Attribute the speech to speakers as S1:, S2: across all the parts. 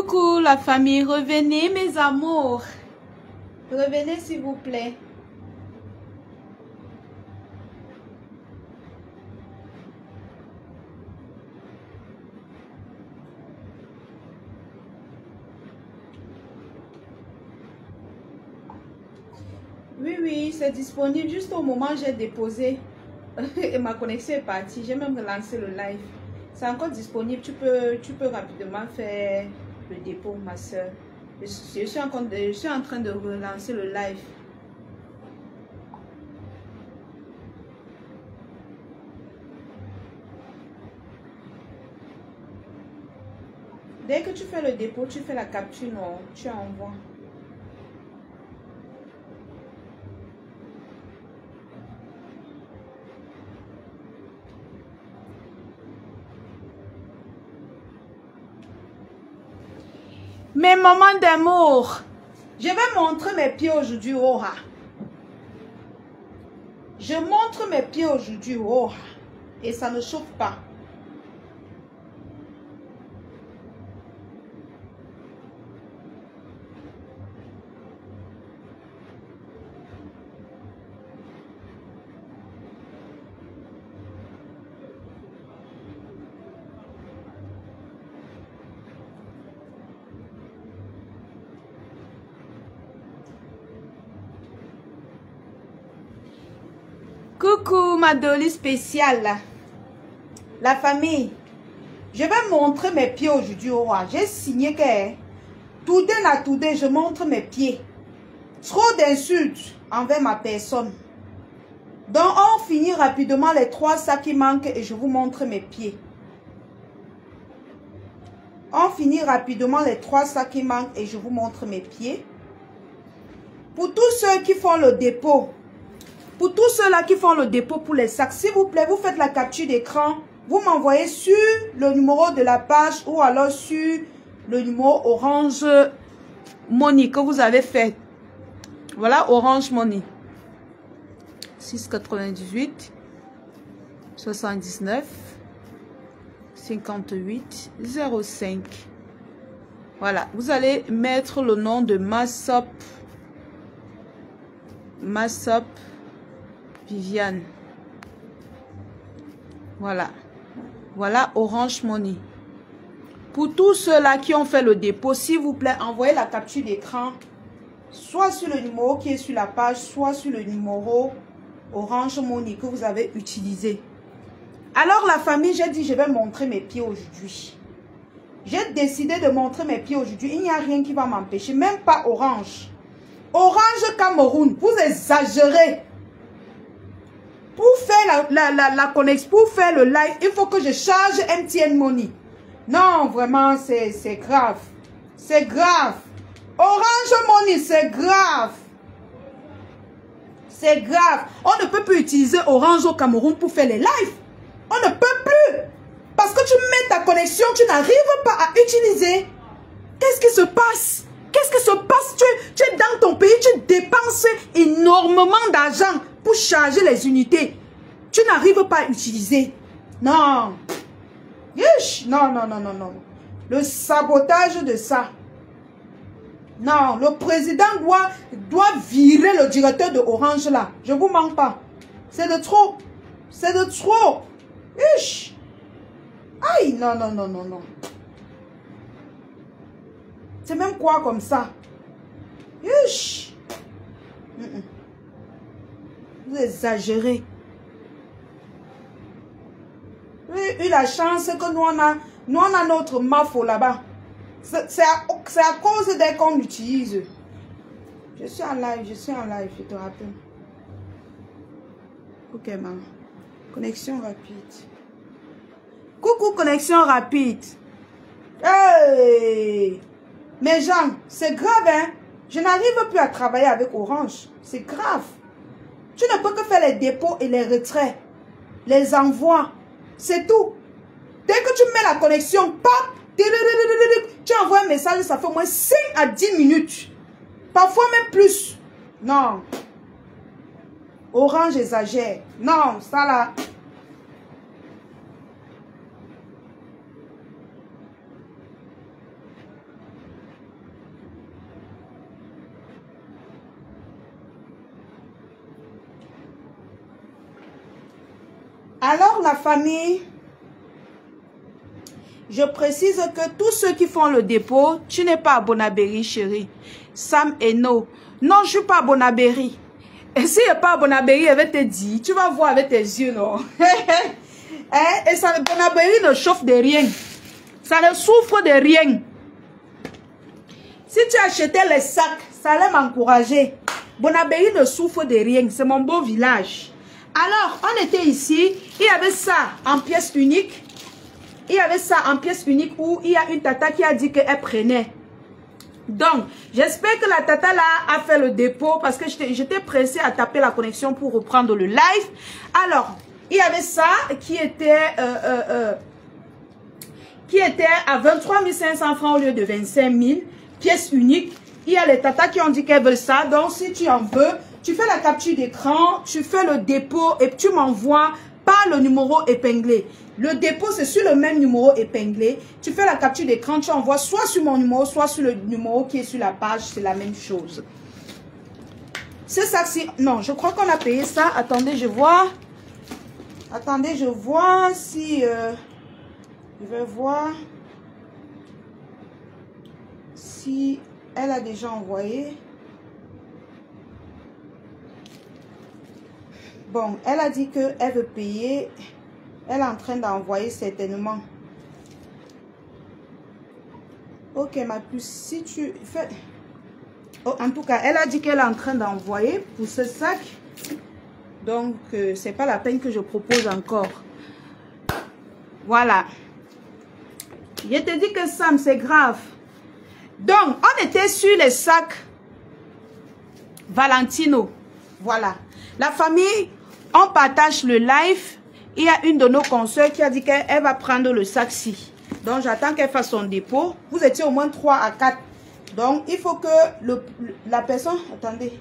S1: Coucou la famille, revenez mes amours. Revenez s'il vous plaît. Oui, c'est disponible juste au moment où j'ai déposé. Et ma connexion est partie. J'ai même relancé le live. C'est encore disponible. Tu peux rapidement faire le dépôt, ma soeur. Je suis en train de relancer le live. Dès que tu fais le dépôt, tu fais la capture, non, tu envoies. Mes moments d'amour. Je vais montrer mes pieds aujourd'hui, Oha. Je montre mes pieds aujourd'hui, Oha. Et ça ne chauffe pas. Coucou ma Dolly spéciale, la famille, je vais montrer mes pieds aujourd'hui au roi. J'ai signé que today, je montre mes pieds. Trop d'insultes envers ma personne. Donc on finit rapidement les 3 sacs qui manquent et je vous montre mes pieds. On finit rapidement les 3 sacs qui manquent et je vous montre mes pieds. Pour tous ceux qui font le dépôt, pour tous ceux-là qui font le dépôt pour les sacs, s'il vous plaît, vous faites la capture d'écran. Vous m'envoyez sur le numéro de la page ou alors sur le numéro Orange Money que vous avez fait. Voilà, Orange Money. 698 79 58 05. Voilà, vous allez mettre le nom de Massop Viviane. Voilà. Voilà Orange Money. Pour tous ceux-là qui ont fait le dépôt, s'il vous plaît, envoyez la capture d'écran soit sur le numéro qui est sur la page, soit sur le numéro Orange Money que vous avez utilisé. Alors la famille, j'ai dit je vais montrer mes pieds aujourd'hui. J'ai décidé de montrer mes pieds aujourd'hui. Il n'y a rien qui va m'empêcher, même pas Orange. Orange Cameroun, vous exagérez. Pour faire la connexion, pour faire le live, il faut que je charge MTN Money. Non, vraiment, c'est grave. C'est grave. Orange Money, c'est grave. C'est grave. On ne peut plus utiliser Orange au Cameroun pour faire les lives. On ne peut plus. Parce que tu mets ta connexion, tu n'arrives pas à utiliser. Qu'est-ce qui se passe? Qu'est-ce qui se passe? Tu es dans ton pays, tu dépenses énormément d'argent pour charger les unités. Tu n'arrives pas à utiliser. Non. Yish. Non. Le sabotage de ça. Non, le président doit virer le directeur de Orange là. Je ne vous mens pas. C'est de trop. C'est de trop. Yish. Aïe, non. C'est même quoi comme ça? Yish. Vous exagérez. Vous avez eu la chance que nous on a notre mafo là-bas. C'est à cause d'elle qu'on utilise. Je suis en live, je te rappelle. Ok, maman. Connexion rapide. Coucou, connexion rapide. Hey! Mais Jean, c'est grave, hein? Je n'arrive plus à travailler avec Orange. C'est grave. Tu ne peux que faire les dépôts et les retraits. Les envois. C'est tout. Dès que tu mets la connexion, pap, tu envoies un message, ça fait au moins 5 à 10 minutes. Parfois même plus. Non. Orange exagère. Non, ça là. Alors, la famille, je précise que tous ceux qui font le dépôt, tu n'es pas à Bonabéry, chérie. Sam et No. Non, je ne suis pas à Bonabéry. Et si elle n'est pas à Bonabéry, elle va te dire, tu vas voir avec tes yeux, non? Et ça, Bonabéry ne chauffe de rien. Ça ne souffre de rien. Si tu achetais les sacs, ça allait m'encourager. Bonabéry ne souffre de rien. C'est mon beau village. Alors, on était ici. Il y avait ça en pièce unique. Il y avait ça en pièce unique où il y a une tata qui a dit qu'elle prenait. Donc, j'espère que la tata là a fait le dépôt parce que j'étais pressée à taper la connexion pour reprendre le live. Alors, il y avait ça qui était à 23 500 francs au lieu de 25 000. Pièce unique. Il y a les tatas qui ont dit qu'elles veulent ça. Donc, si tu en veux, tu fais la capture d'écran, tu fais le dépôt et tu m'envoies par le numéro épinglé. Le dépôt, c'est sur le même numéro épinglé. Tu fais la capture d'écran, tu envoies soit sur mon numéro, soit sur le numéro qui est sur la page. C'est la même chose. C'est ça. Non, je crois qu'on a payé ça. Attendez, je vois. Attendez, je vois si... je vais voir si elle a déjà envoyé. Bon, elle a dit qu'elle veut payer. Elle est en train d'envoyer certainement. Ok, ma puce, si tu fais... Oh, en tout cas, elle a dit qu'elle est en train d'envoyer pour ce sac. Donc, c'est pas la peine que je propose encore. Voilà. Je te dis que Sam, c'est grave. Donc, on était sur les sacs Valentino. Voilà. La famille, on partage le live. Il y a une de nos consoeurs qui a dit qu'elle va prendre le sac-ci. Donc, j'attends qu'elle fasse son dépôt. Vous étiez au moins 3 à 4. Donc, il faut que la personne... Attendez.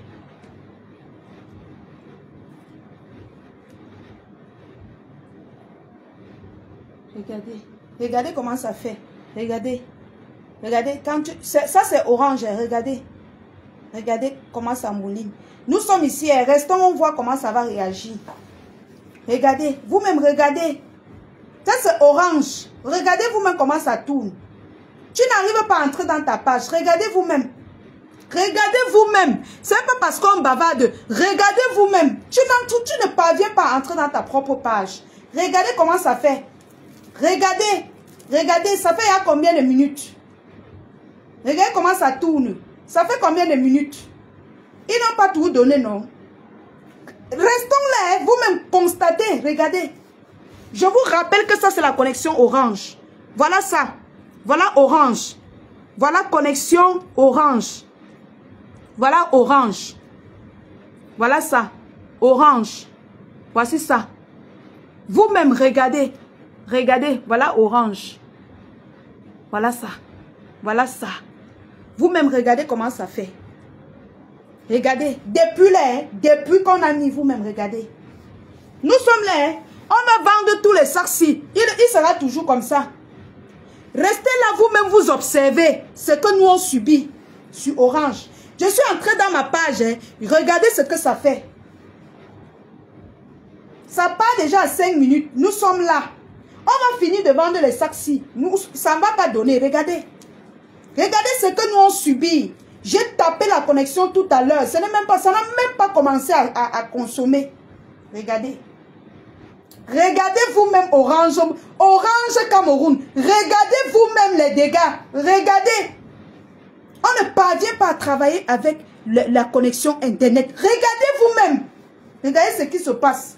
S1: Regardez. Regardez comment ça fait. Regardez. Regardez. Quand tu... Ça, c'est orange. Regardez. Regardez comment ça mouline. Nous sommes ici. Restons, on voit comment ça va réagir. Regardez. Vous-même, regardez. Ça, c'est orange. Regardez vous-même comment ça tourne. Tu n'arrives pas à entrer dans ta page. Regardez vous-même. Regardez vous-même. Ce n'est pas parce qu'on bavarde. Regardez vous-même. Tu ne parviens pas à entrer dans ta propre page. Regardez comment ça fait. Regardez. Regardez. Ça fait il y a combien de minutes? Regardez comment ça tourne. Ça fait combien de minutes? Ils n'ont pas tout donné, non? Restons là. Vous-même constatez. Regardez. Je vous rappelle que ça, c'est la connexion orange. Voilà ça. Voilà orange. Voilà connexion orange. Voilà orange. Voilà ça. Orange. Voici ça. Vous-même, regardez. Regardez. Voilà orange. Voilà ça. Voilà ça. Vous-même, regardez comment ça fait. Regardez. Depuis là, depuis qu'on a mis, vous-même, regardez. Nous sommes là. On va vendre tous les sacs-ci. Il sera toujours comme ça. Restez là, vous-même, vous observez ce que nous on subit sur Orange. Je suis entré dans ma page. Regardez ce que ça fait. Ça part déjà à 5 minutes. Nous sommes là. On va finir de vendre les sacs-ci. Ça ne va pas donner. Regardez. Regardez ce que nous on subit. J'ai tapé la connexion tout à l'heure. Ça n'a même pas commencé à consommer. Regardez. Regardez vous-même Orange. Orange Cameroun. Regardez vous-même les dégâts. Regardez. On ne parvient pas à travailler avec la connexion Internet. Regardez vous-même. Regardez ce qui se passe.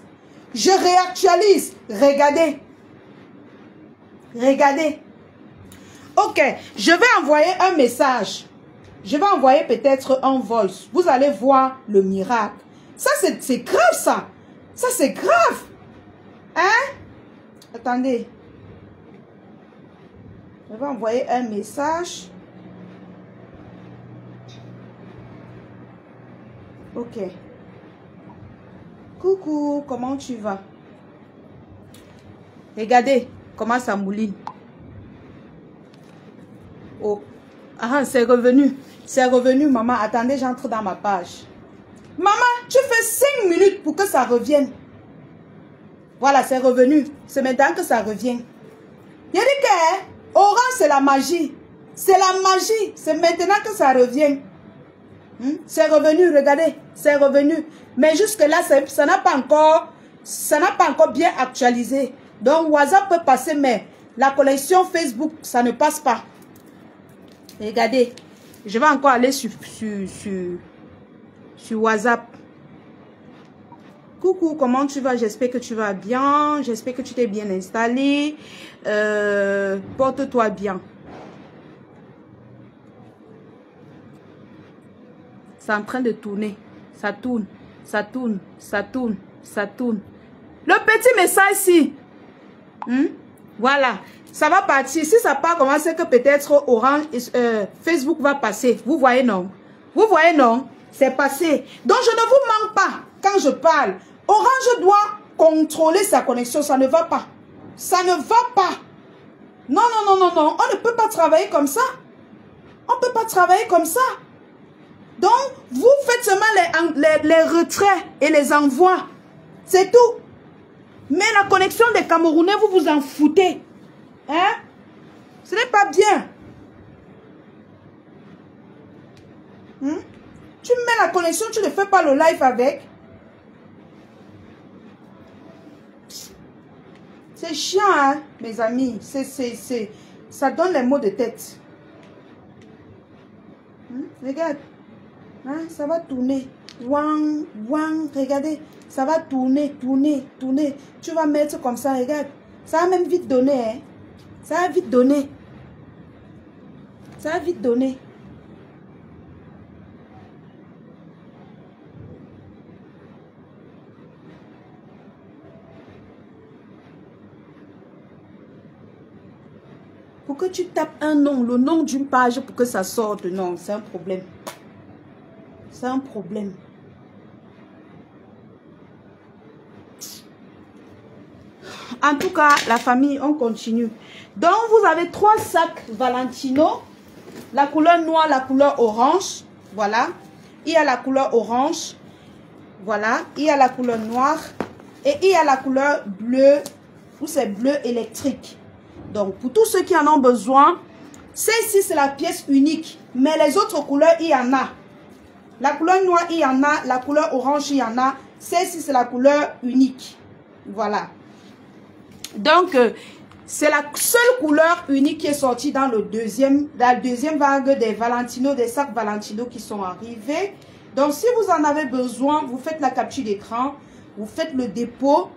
S1: Je réactualise. Regardez. Regardez. Ok. Je vais envoyer un message. Je vais envoyer peut-être un voice. Vous allez voir le miracle. Ça, c'est grave, ça. Ça, c'est grave. Hein? Attendez. Je vais envoyer un message. Ok. Coucou, comment tu vas? Regardez comment ça mouline. Oh. Ah, c'est revenu. C'est revenu, maman. Attendez, j'entre dans ma page. Maman, tu fais 5 minutes pour que ça revienne. Voilà, c'est revenu. C'est maintenant que ça revient. Il dit que Orange, c'est la magie. C'est la magie. C'est maintenant que ça revient. C'est revenu, regardez. C'est revenu. Mais jusque-là, ça n'a pas encore bien actualisé. Donc, WhatsApp peut passer, mais la connexion Facebook, ça ne passe pas. Regardez. Je vais encore aller sur WhatsApp. Coucou, comment tu vas? J'espère que tu vas bien. J'espère que tu t'es bien installé. Porte-toi bien. C'est en train de tourner. Ça tourne, ça tourne, ça tourne, ça tourne. Le petit message ici. Voilà. Ça va partir. Si ça part, comment c'est que peut-être Orange, Facebook va passer. Vous voyez, non? Vous voyez, non? C'est passé. Donc, je ne vous manque pas quand je parle. Orange doit contrôler sa connexion. Ça ne va pas. Ça ne va pas. Non, non, non, non, non. On ne peut pas travailler comme ça. On ne peut pas travailler comme ça. Donc, vous faites seulement les retraits et les envois. C'est tout. Mais la connexion des Camerounais, vous vous en foutez. Hein? Ce n'est pas bien. Tu mets la connexion, tu ne fais pas le live avec. C'est chiant, hein, mes amis. Ça donne les maux de tête. Regarde. Hein, ça va tourner. Wang, wang, regardez. Ça va tourner, tourner, tourner. Tu vas mettre comme ça, regarde. Ça va même vite donner, hein. Ça va vite donner. Ça va vite donner. Pour que tu tapes un nom, le nom d'une page pour que ça sorte, non, c'est un problème. C'est un problème. En tout cas, la famille, on continue. Donc, vous avez 3 sacs Valentino. La couleur noire, la couleur orange. Voilà. Il y a la couleur orange. Voilà. Il y a la couleur noire. Et il y a la couleur bleue. Ou c'est bleu électrique. Donc, pour tous ceux qui en ont besoin, celle-ci, c'est la pièce unique. Mais les autres couleurs, il y en a. La couleur noire, il y en a. La couleur orange, il y en a. Celle-ci, c'est la couleur unique. Voilà. Donc, c'est la seule couleur unique qui est sortie dans la deuxième vague des Valentino, des sacs Valentino qui sont arrivés. Donc, si vous en avez besoin, vous faites la capture d'écran. Vous faites le dépôt.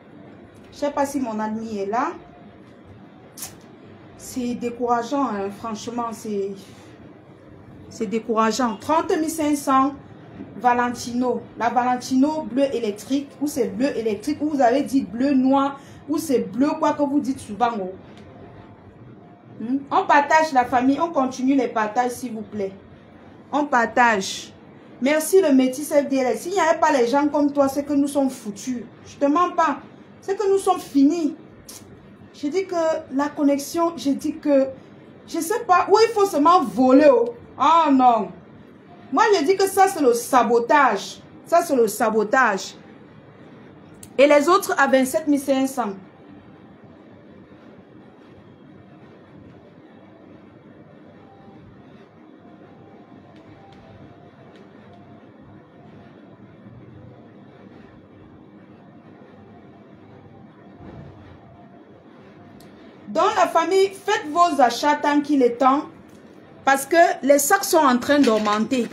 S1: Je ne sais pas si mon ami est là. C'est décourageant, hein, franchement, c'est décourageant. 30 500 Valentino. La Valentino bleu électrique, ou c'est bleu électrique, ou vous avez dit bleu noir, ou c'est bleu quoi que vous dites souvent. On partage la famille, on continue les partages s'il vous plaît. On partage. Merci le métis FDLS. S'il n'y avait pas les gens comme toi, c'est que nous sommes foutus. Je te mens pas. C'est que nous sommes finis. Je dis que la connexion, je dis que, je sais pas, où il faut seulement voler. Oh non. Moi, je dis que ça, c'est le sabotage. Ça, c'est le sabotage. Et les autres à 27 500. Donc, la famille, faites vos achats tant qu'il est temps. Parce que les sacs sont en train d'augmenter.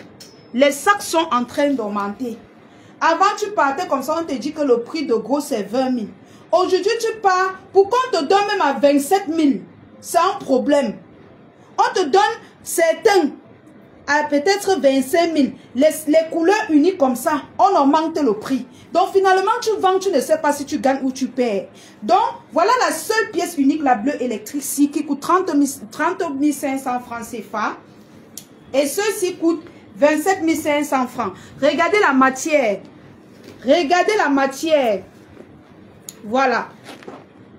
S1: Les sacs sont en train d'augmenter. Avant, tu partais comme ça, on te dit que le prix de gros, c'est 20 000. Aujourd'hui, tu pars, pour qu'on te donne même à 27 000. C'est un problème. On te donne certains à peut-être 25 000. Les couleurs uniques comme ça, on augmente le prix. Donc, finalement, tu vends, tu ne sais pas si tu gagnes ou tu perds. Donc, voilà la seule pièce unique, la bleue électrique, qui coûte 30 500 francs CFA. Et ceux-ci coûtent 27 500 francs. Regardez la matière. Regardez la matière. Voilà.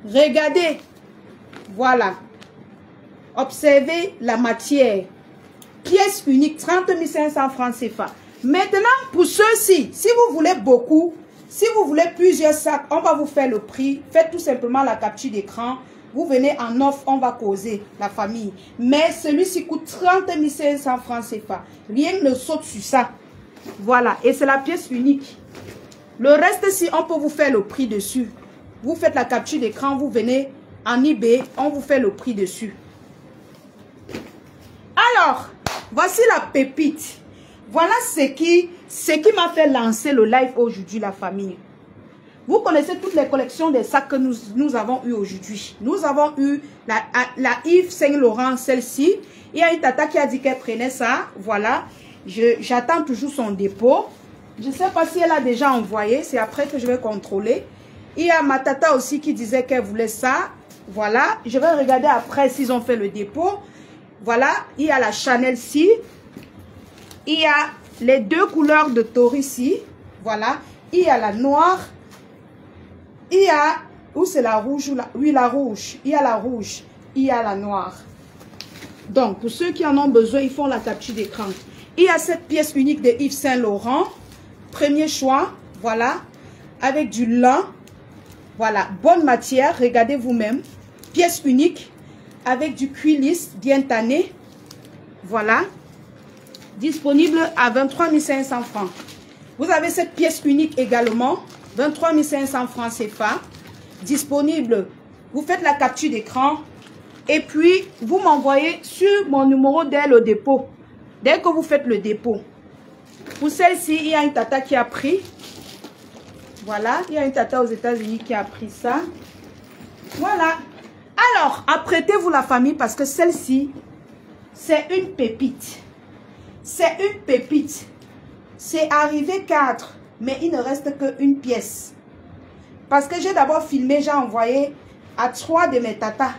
S1: Regardez. Voilà. Observez la matière. Pièce unique, 30 500 francs CFA. Maintenant, pour ceux-ci, si vous voulez beaucoup, Si vous voulez plusieurs sacs, on va vous faire le prix. Faites tout simplement la capture d'écran. Vous venez en offre, on va causer la famille. Mais celui-ci coûte 30 500 francs CFA. Rien ne saute sur ça. Voilà, et c'est la pièce unique. Le reste, si on peut vous faire le prix dessus. Vous faites la capture d'écran, vous venez en eBay, on vous fait le prix dessus. Alors, voici la pépite. Voilà ce qui m'a fait lancer le live aujourd'hui, la famille. Vous connaissez toutes les collections des sacs que nous avons eu aujourd'hui. Nous avons eu la Yves Saint Laurent, celle-ci. Il y a une tata qui a dit qu'elle prenait ça. Voilà. J'attends toujours son dépôt. Je ne sais pas si elle a déjà envoyé. C'est après que je vais contrôler. Il y a ma tata aussi qui disait qu'elle voulait ça. Voilà. Je vais regarder après s'ils ont fait le dépôt. Voilà. Il y a la Chanel ici. Il y a les deux couleurs de Tori ici. Voilà. Il y a la noire. Il y a, où c'est la rouge? Oui, la rouge. Il y a la rouge. Il y a la noire. Donc, pour ceux qui en ont besoin, ils font la capture d'écran. Il y a cette pièce unique de Yves Saint Laurent. Premier choix. Voilà. Avec du lin. Voilà. Bonne matière. Regardez vous-même. Pièce unique. Avec du cuir lisse bien tanné. Voilà. Disponible à 23 500 francs. Vous avez cette pièce unique également. 23 500 francs CFA. Disponible. Vous faites la capture d'écran. Et puis, vous m'envoyez sur mon numéro dès le dépôt. Dès que vous faites le dépôt. Pour celle-ci, il y a une tata qui a pris. Voilà. Il y a une tata aux États-Unis qui a pris ça. Voilà. Alors, apprêtez-vous la famille parce que celle-ci, c'est une pépite. C'est une pépite. C'est arrivé 4. Mais il ne reste qu'une pièce. Parce que j'ai d'abord filmé, j'ai envoyé à 3 de mes tatas.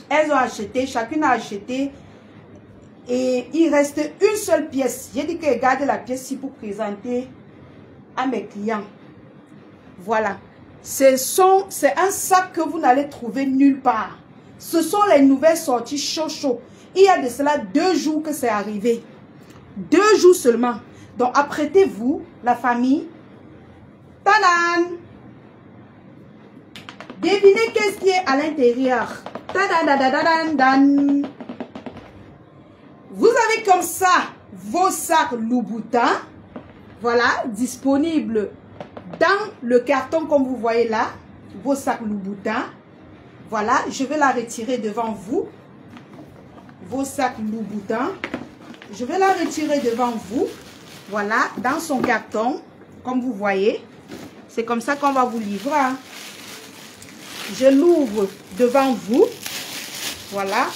S1: Elles ont acheté, chacune a acheté. Et il reste une seule pièce. J'ai dit que garde la pièce-ci pour présenter à mes clients. Voilà. C'est un sac que vous n'allez trouver nulle part. Ce sont les nouvelles sorties chaud. Il y a de cela 2 jours que c'est arrivé. 2 jours seulement. Donc, apprêtez-vous, la famille. Tadam! Devinez qu'est-ce qui est à l'intérieur. Tadadadadadan. Vous avez comme ça vos sacs Louboutin. Voilà, disponibles dans le carton comme vous voyez là. Vos sacs Louboutin. Voilà, je vais la retirer devant vous. Vos sacs Louboutin. Je vais la retirer devant vous. Voilà, dans son carton, comme vous voyez. C'est comme ça qu'on va vous livrer. Hein. Je l'ouvre devant vous. Voilà.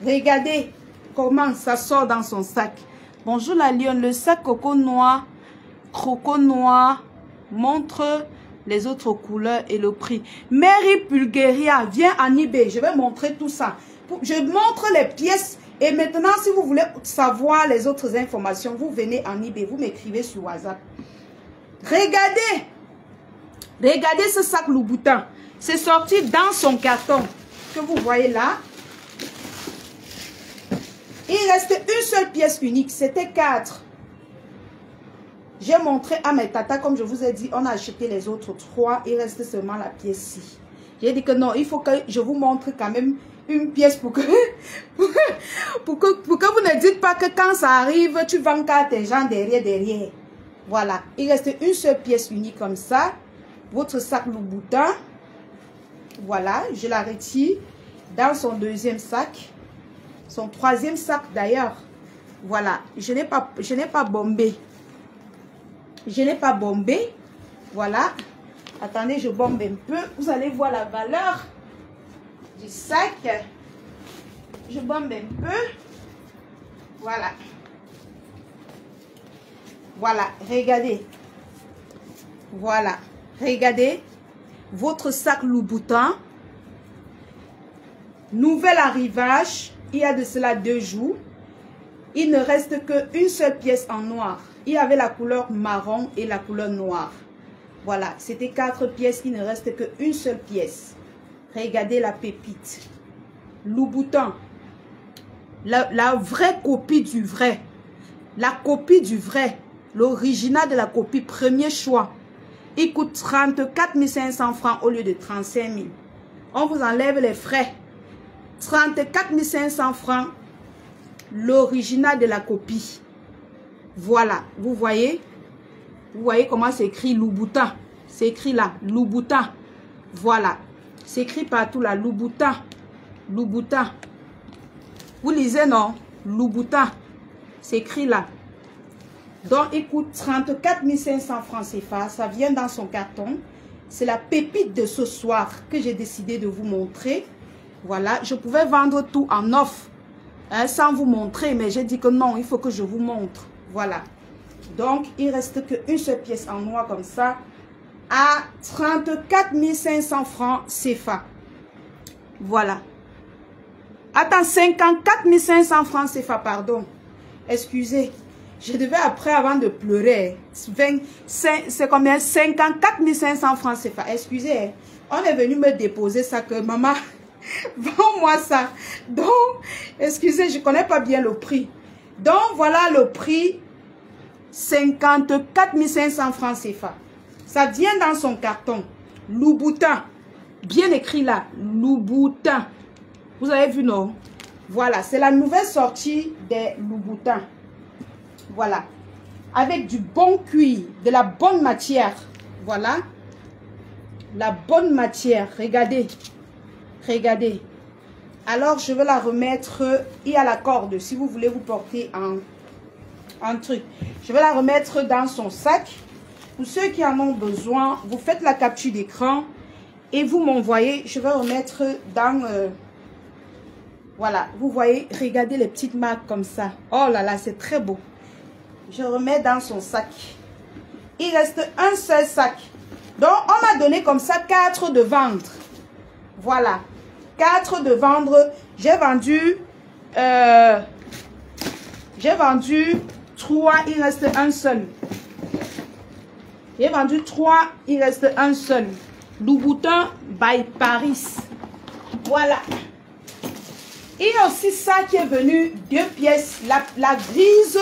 S1: Regardez comment ça sort dans son sac. Bonjour la lionne, le sac coco noir montre les autres couleurs et le prix. Mary Pulgueria, viens en eBay. Je vais montrer tout ça. Je montre les pièces. Et maintenant, si vous voulez savoir les autres informations, vous venez en eBay, vous m'écrivez sur WhatsApp. Regardez. Regardez ce sac Louboutin. C'est sorti dans son carton que vous voyez là. Il reste une seule pièce unique. C'était 4. J'ai montré à mes tatas, comme je vous ai dit, on a acheté les autres 3. Il reste seulement la pièce-ci. J'ai dit que non, il faut que je vous montre quand même une pièce pour que vous ne dites pas que quand ça arrive, tu vends qu'à tes gens derrière. Voilà. Il reste une seule pièce unique comme ça. Votre sac Louboutin. Voilà. Je la retire dans son deuxième sac. Son troisième sac d'ailleurs. Voilà. Je n'ai pas bombé. Je n'ai pas bombé. Voilà. Attendez, je bombe un peu. Vous allez voir la valeur du sac. Je bombe un peu. Voilà. Voilà. Regardez. Voilà. Regardez. Votre sac Louboutin. Nouvel arrivage. Il y a de cela 2 jours. Il ne reste qu'une seule pièce en noir. Il y avait la couleur marron et la couleur noire. Voilà. C'était 4 pièces. Il ne reste qu'une seule pièce. Regardez la pépite. Louboutin. La vraie copie du vrai. La copie du vrai. L'original de la copie, premier choix. Il coûte 34 500 francs au lieu de 35 000. On vous enlève les frais. 34 500 francs. L'original de la copie. Voilà, vous voyez? Vous voyez comment c'est écrit Louboutin. C'est écrit là, Louboutin. Voilà. C'est écrit partout là, Louboutin. Louboutin. Vous lisez, non? Louboutin. C'est écrit là. Donc, il coûte 34 500 francs CFA. Ça vient dans son carton. C'est la pépite de ce soir que j'ai décidé de vous montrer. Voilà. Je pouvais vendre tout en offre. Hein, sans vous montrer. Mais j'ai dit que non, il faut que je vous montre. Voilà. Donc, il ne reste qu'une seule pièce en noir comme ça. À 34 500 francs CFA. Voilà. Attends, 54 500 francs CFA, pardon. Excusez. Je devais après, avant de pleurer. C'est combien? 54 500 francs CFA. Excusez. On est venu me déposer ça que maman, vends-moi ça. Donc, excusez, je ne connais pas bien le prix. Donc, voilà le prix. 54 500 francs CFA. Ça vient dans son carton. Louboutin. Bien écrit là. Louboutin. Vous avez vu, non? Voilà. C'est la nouvelle sortie des Louboutins. Voilà. Avec du bon cuir. De la bonne matière. Voilà. La bonne matière. Regardez. Regardez. Alors, je vais la remettre. Il y a la corde. Si vous voulez vous porter un truc. Je vais la remettre dans son sac. Pour ceux qui en ont besoin, vous faites la capture d'écran et vous m'envoyez. Je vais remettre dans... voilà, vous voyez, regardez les petites marques comme ça. Oh là là, c'est très beau. Je remets dans son sac. Il reste un seul sac. Donc, on m'a donné comme ça 4 de vendre. Voilà, 4 de vendre. J'ai vendu 3, il reste un seul. J'ai vendu 3, il reste un seul. Louboutin by Paris. Voilà. Il y a aussi ça qui est venu, 2 pièces. La grise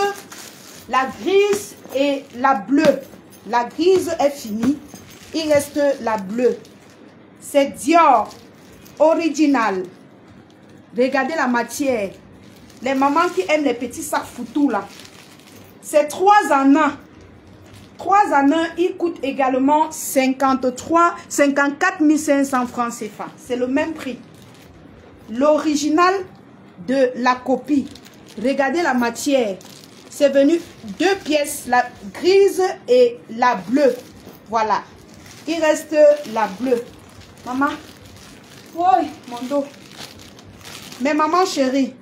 S1: et la bleue. La grise est finie. Il reste la bleue. C'est Dior original. Regardez la matière. Les mamans qui aiment les petits sacs foutous là. C'est 3 en 1. 3 en 1, il coûte également 54 500 francs CFA. C'est le même prix. L'original de la copie. Regardez la matière. C'est venu 2 pièces, la grise et la bleue. Voilà. Il reste la bleue. Maman. Oui, mon dos. Mais maman chérie,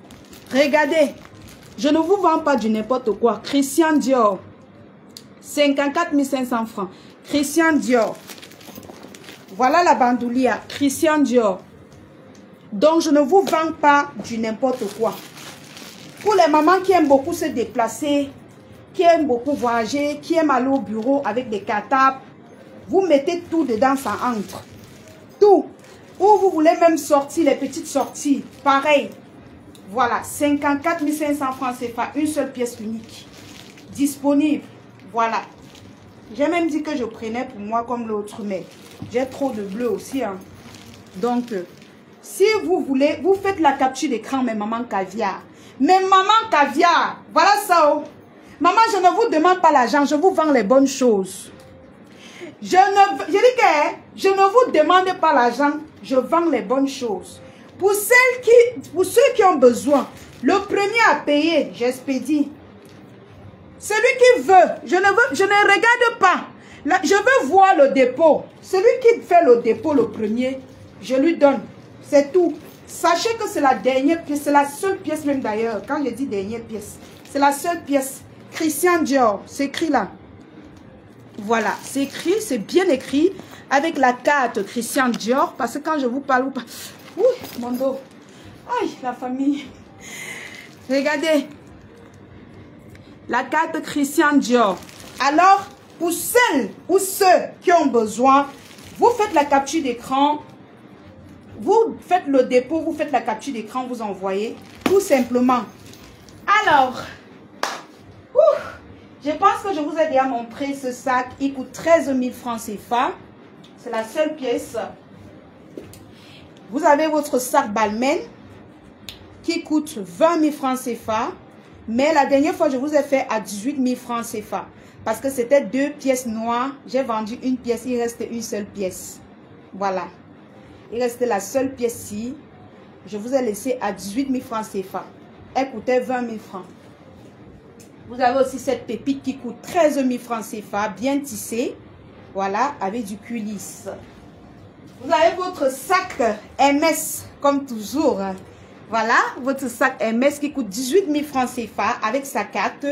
S1: regardez. Je ne vous vends pas du n'importe quoi. Christian Dior. 54 500 francs. Christian Dior. Voilà la bandoulière. Christian Dior. Donc, je ne vous vends pas du n'importe quoi. Pour les mamans qui aiment beaucoup se déplacer, qui aiment beaucoup voyager, qui aiment aller au bureau avec des cartables, vous mettez tout dedans, ça entre. Tout. Ou vous voulez même sortir, les petites sorties. Pareil. Voilà. 54 500 francs CFA. Une seule pièce unique. Disponible. Voilà. J'ai même dit que je prenais pour moi comme l'autre, mais j'ai trop de bleu aussi. Hein. Donc, si vous voulez, vous faites la capture d'écran, mes mamans caviar. Mes mamans caviar, voilà ça. Oh. Maman, je ne vous demande pas l'argent, je vous vends les bonnes choses. Je ne vous demande pas l'argent, je vends les bonnes choses. Pour ceux qui ont besoin, le premier à payer, j'expédie. Celui qui veut, je ne regarde pas. Là, je veux voir le dépôt. Celui qui fait le dépôt le premier, je lui donne. C'est tout. Sachez que c'est la dernière pièce, c'est la seule pièce même d'ailleurs. Quand je dis dernière pièce, c'est la seule pièce. Christian Dior, c'est écrit là. Voilà, c'est écrit, c'est bien écrit. Avec la carte Christian Dior. Parce que quand je vous parle, ouh, mon dos. Aïe, la famille. Regardez. La carte Christian Dior. Alors, pour celles ou ceux qui ont besoin, vous faites la capture d'écran. Vous faites le dépôt, vous faites la capture d'écran, vous envoyez. Tout simplement. Alors, Je pense que je vous ai déjà montré ce sac. Il coûte 13 000 francs CFA. C'est la seule pièce. Vous avez votre sac Balmain qui coûte 20 000 francs CFA. Mais la dernière fois, je vous ai fait à 18 000 francs CFA. Parce que c'était 2 pièces noires. J'ai vendu une pièce. Il reste une seule pièce. Voilà. Il restait la seule pièce-ci. Je vous ai laissé à 18 000 francs CFA. Elle coûtait 20 000 francs. Vous avez aussi cette pépite qui coûte 13 000 francs CFA. Bien tissée. Voilà. Avec du cuir lisse. Vous avez votre sac MS. Comme toujours. Voilà. Votre sac MS qui coûte 18 000 francs CFA. Avec sa carte.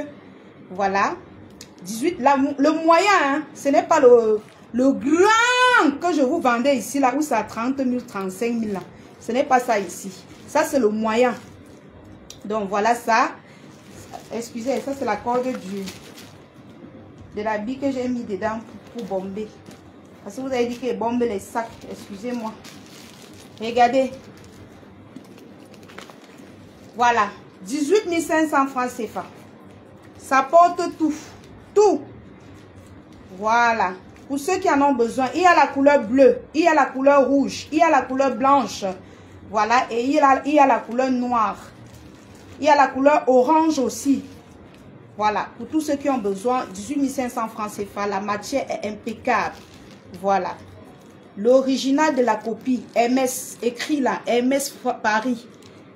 S1: Voilà. 18. Là, le moyen. Hein, ce n'est pas le grand que je vous vendais ici. Là où c'est à 30 000, 35 000. Là. Ce n'est pas ça ici. Ça, c'est le moyen. Donc, voilà ça. Excusez, ça, c'est la corde de la bille que j'ai mis dedans pour bomber. Parce que vous avez dit que bombe les sacs. Excusez-moi. Regardez. Voilà. 18 500 francs CFA. Ça porte tout. Tout. Voilà. Pour ceux qui en ont besoin, il y a la couleur bleue, il y a la couleur rouge, il y a la couleur blanche. Voilà. Et il y a la couleur noire. Il y a la couleur orange aussi. Voilà. Pour tous ceux qui ont besoin, 18 500 francs CFA. La matière est impeccable. Voilà. L'original de la copie. MS. Écrit là. MS Paris.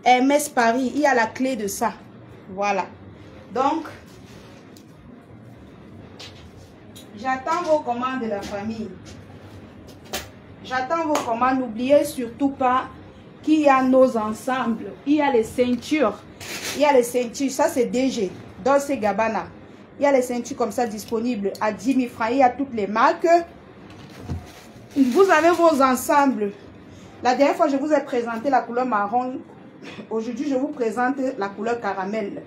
S1: MS Paris. Il y a la clé de ça. Voilà. Donc, j'attends vos commandes de la famille. J'attends vos commandes. N'oubliez surtout pas qu'il y a nos ensembles. Il y a les ceintures. Il y a les ceintures. Ça, c'est DG. Dolce & Gabbana. Il y a les ceintures comme ça disponibles à 10 000 francs. Il y a toutes les marques. Vous avez vos ensembles. La dernière fois, je vous ai présenté la couleur marron. Aujourd'hui, je vous présente la couleur caramel.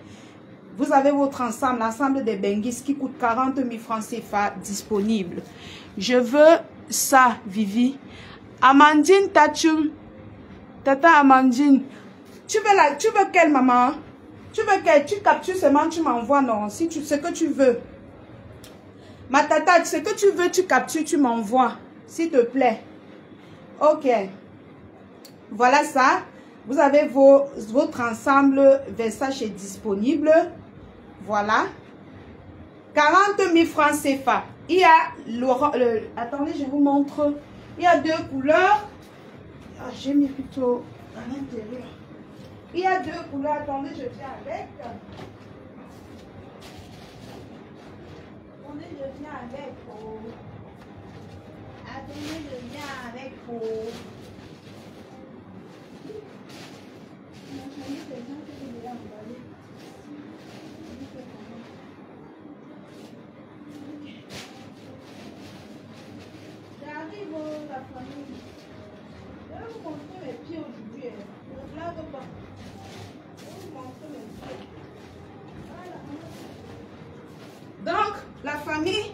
S1: Vous avez votre ensemble, l'ensemble des benguis qui coûte 40 000 francs CFA disponible. Je veux ça, Vivi. Amandine Tachum. Tata Amandine. Tu veux quelle, maman? Tu veux quelle? Tu captures seulement, tu m'envoies, non? Si tu ce que tu veux. Ma tata, ce que tu veux, tu captures, tu m'envoies. S'il te plaît. Ok. Voilà ça. Vous avez votre ensemble Versace disponible. Voilà. 40 000 francs CFA. Il y a attendez, je vous montre. Il y a 2 couleurs. Ah, j'ai mis plutôt à l'intérieur. Il y a 2 couleurs. Attendez, je viens avec. Attendez, je viens avec. Oh. Attendez, je viens avec. Oh. J'arrive la famille. Je vais vous montrer mes pieds aujourd'hui. Ne blague pas. Je vais vous montrer mes pieds. Voilà. Donc, la famille.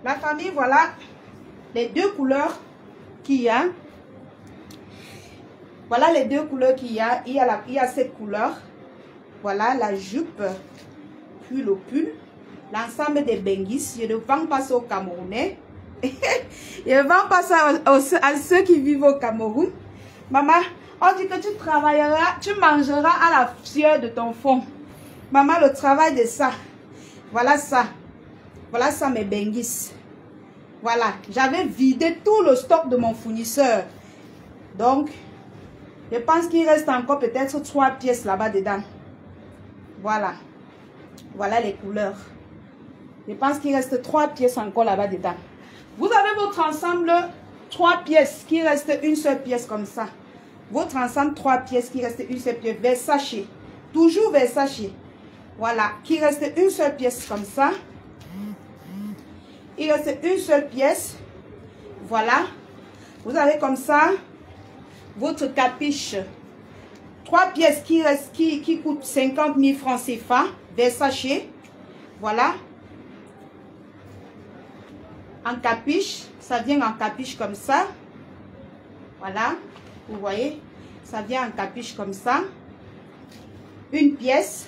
S1: La famille, voilà les 2 couleurs qu'il y a. Voilà les 2 couleurs qu'il y a. Il y a cette couleur. Voilà la jupe, puis le pull. L'ensemble des benguis. Je ne vends pas ça aux Camerounais. Je ne vends pas ça à ceux qui vivent au Cameroun. Maman, on dit que tu travailleras, tu mangeras à la sueur de ton fond. Maman, le travail de ça. Voilà ça. Voilà ça mes benguis. Voilà. J'avais vidé tout le stock de mon fournisseur. Donc, je pense qu'il reste encore peut-être 3 pièces là-bas dedans. Voilà. Voilà les couleurs. Je pense qu'il reste 3 pièces encore là-bas dedans. Vous avez votre ensemble 3 pièces qui reste une seule pièce comme ça. Votre ensemble 3 pièces qui reste une seule pièce. Versace. Toujours Versace. Voilà. Qui reste une seule pièce comme ça. Il reste une seule pièce. Voilà. Vous avez comme ça votre capiche. 3 pièces qui coûtent 50 000 francs CFA. Versace. Voilà. En capiche. Ça vient en capiche comme ça. Voilà. Vous voyez. Ça vient en capiche comme ça. une pièce.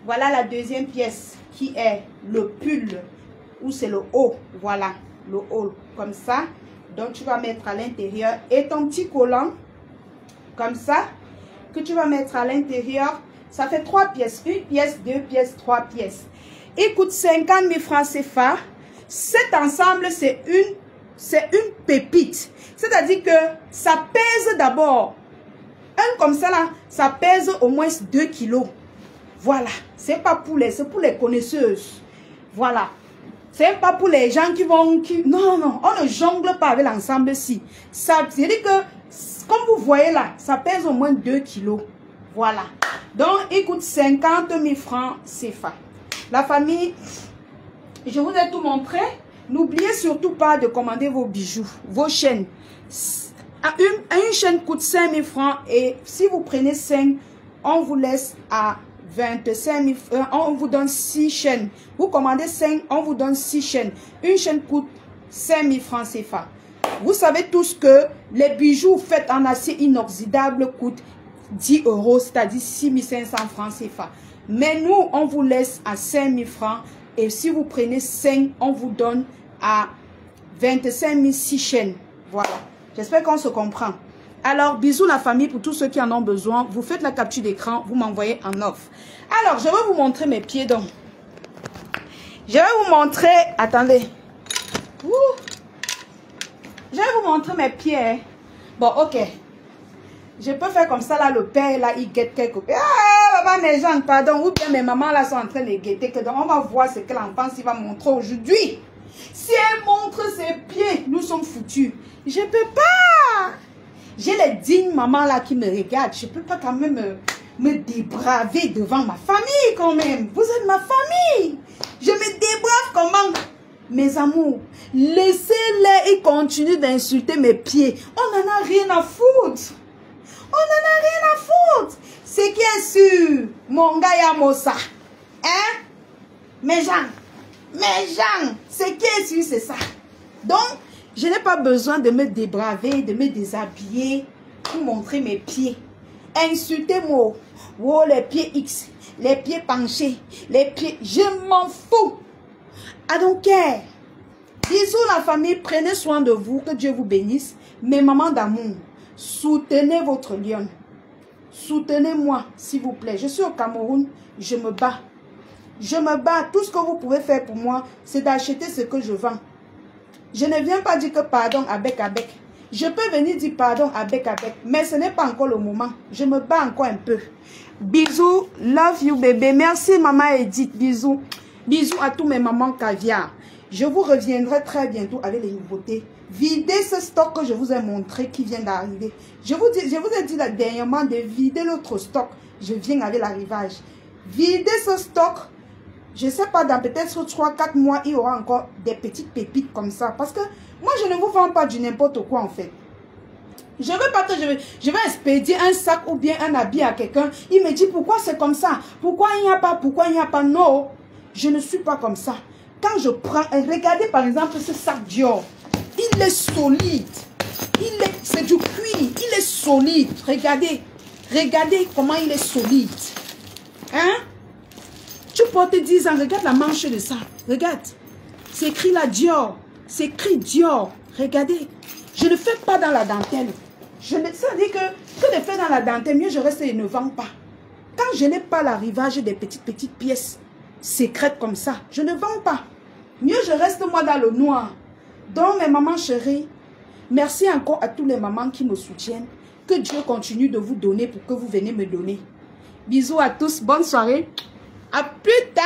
S1: Voilà la deuxième pièce qui est le pull ou c'est le haut. Voilà, le haut comme ça. Donc tu vas mettre à l'intérieur et ton petit collant comme ça que tu vas mettre à l'intérieur. Ça fait 3 pièces. Une pièce, 2 pièces, 3 pièces. Il coûte 50 000 francs CFA. Cet ensemble, c'est une pépite. C'est-à-dire que ça pèse d'abord. Un comme ça là, ça pèse au moins 2 kilos. Voilà. C'est pas pour c'est pour les connaisseuses. Voilà. C'est pas pour les gens qui vont... Non, non, on ne jongle pas avec l'ensemble-ci. Ça veut dire que, comme vous voyez là, ça pèse au moins 2 kilos. Voilà. Donc, il coûte 50 000 francs CFA. La famille, je vous ai tout montré. N'oubliez surtout pas de commander vos bijoux, vos chaînes. Une chaîne coûte 5 000 francs et si vous prenez 5, on vous laisse à 25 000 francs. On vous donne 6 chaînes. Vous commandez 5, on vous donne 6 chaînes. Une chaîne coûte 5 000 francs CFA. Vous savez tous que les bijoux faits en acier inoxydable coûtent 10 euros, c'est-à-dire 6 500 francs CFA. Mais nous, on vous laisse à 5 000 francs. Et si vous prenez 5, on vous donne à 25 000 6 chaînes. Voilà. J'espère qu'on se comprend. Alors, bisous la famille pour tous ceux qui en ont besoin. Vous faites la capture d'écran, vous m'envoyez en offre. Alors, je vais vous montrer mes pieds donc. Je vais vous montrer... Attendez. Ouh. Je vais vous montrer mes pieds. Bon, ok. Je peux faire comme ça, là, le père, là, il guette quelque part. Ah, papa, mes gens, pardon. Ou bien mes mamans, là, sont en train de guetter. Donc, on va voir ce que l'enfant va montrer aujourd'hui. Si elle montre ses pieds, nous sommes foutus. Je ne peux pas. J'ai les dignes mamans, là, qui me regardent. Je ne peux pas quand même me débraver devant ma famille, quand même. Vous êtes ma famille. Je me débrave comment? Mes amours, laissez-les, ils continuent d'insulter mes pieds. On n'en a rien à foutre. On n'en a rien à foutre. Ce qui est sûr, mon gars Yamosa. Hein? Mes gens, ce qui est sûr, c'est ça. Donc, je n'ai pas besoin de me débraver, de me déshabiller pour montrer mes pieds. Insultez-moi. Oh, les pieds X, les pieds penchés, les pieds... Je m'en fous. I don't care. Bisous la famille, prenez soin de vous, que Dieu vous bénisse. Mes mamans d'amour. Soutenez votre lion. Soutenez-moi, s'il vous plaît. Je suis au Cameroun, je me bats. Je me bats. Tout ce que vous pouvez faire pour moi, c'est d'acheter ce que je vends. Je ne viens pas dire que pardon à bec. Je peux venir dire pardon à bec, mais ce n'est pas encore le moment. Je me bats encore un peu. Bisous, love you bébé. Merci maman Edith, bisous. Bisous à tous mes mamans caviar. Je vous reviendrai très bientôt avec les nouveautés. Videz ce stock que je vous ai montré qui vient d'arriver. Je vous ai dit dernièrement de vider l'autre stock. Je viens avec l'arrivage. Videz ce stock. Je ne sais pas, dans peut-être 3-4 mois, il y aura encore des petites pépites comme ça. Parce que moi, je ne vous vends pas du n'importe quoi en fait. Je ne veux pas que je vais expédier un sac ou bien un habit à quelqu'un. Il me dit pourquoi c'est comme ça. Pourquoi il n'y a pas, non. Je ne suis pas comme ça. Quand je prends, regardez par exemple ce sac Dior. Il est solide. C'est du cuir. Il est solide. Regardez. Regardez comment il est solide. Hein? Tu portes 10 ans. Regarde la manche de ça. Regarde. C'est écrit là Dior. C'est écrit Dior. Regardez. Je ne fais pas dans la dentelle. Ça veut dire que de faire dans la dentelle, mieux je reste et ne vends pas. Quand je n'ai pas l'arrivage des petites pièces secrètes comme ça, je ne vends pas. Mieux je reste moi dans le noir. Donc mes mamans chéries, merci encore à tous les mamans qui me soutiennent. Que Dieu continue de vous donner pour que vous venez me donner. Bisous à tous, bonne soirée. À plus tard.